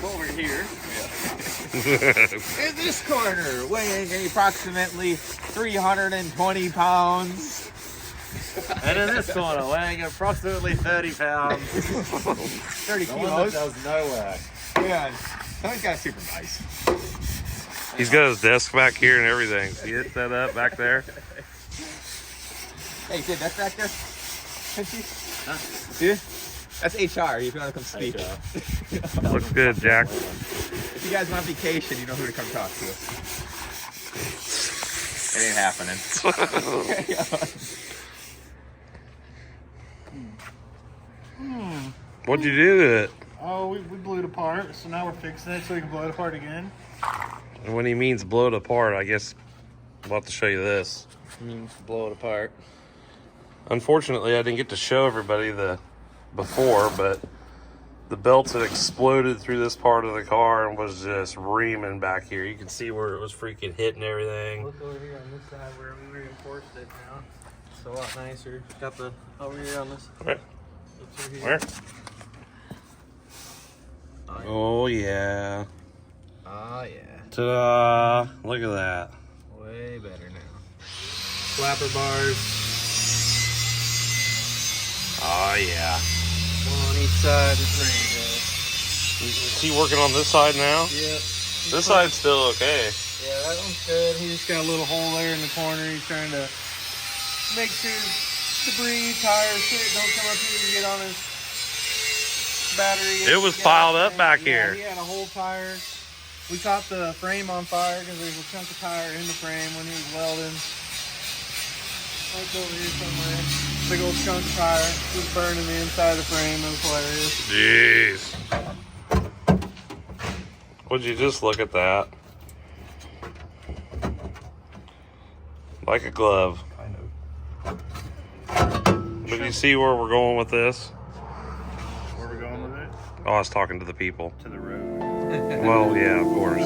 Over here. In this corner, weighing approximately 320 pounds. And in this corner, weighing approximately 30 pounds. 30 The one that kilos. does no work. Yeah, that guy's super nice. He's got his desk back here and everything. See it set up back there? Hey, see that back there? Huh? See? That's HR, if you want to come speak. Looks good, Jack. If you guys want vacation, you know who to come talk to. It ain't happening. What'd you do to it? Oh, we blew it apart, so now we're fixing it so we can blow it apart again. And when he means blow it apart, I guess we'll have to show you this. Means blow it apart. Unfortunately, I didn't get to show everybody the before, but the belts had exploded through this part of the car and was just reaming back here. You can see where it was freaking hitting everything. Look over here on this side where we reinforced it now. It's a lot nicer. Got the over here on this. Where? It's over here. Where? Oh, yeah. Oh, yeah. Ta-da! Look at that. Way better now. Flapper bars. Oh, yeah. One on each side. It's ready to go. Is he working on this side now? Yep. This side's still okay. Yeah, that one's good. He just got a little hole there in the corner. He's trying to make sure debris, tires, shit don't come up here and get on his battery. It was piled up back here. He had a whole tire. We caught the frame on fire because there was a chunk of tire in the frame when he was welding. Right over here somewhere. Big old chunk of tire just burning the inside of the frame. It was hilarious. Jeez. Would you just look at that? Like a glove. I know. But you see where we're going with this? Where are we going with it? Oh, I was talking to the people. To the road. Well, yeah, of course.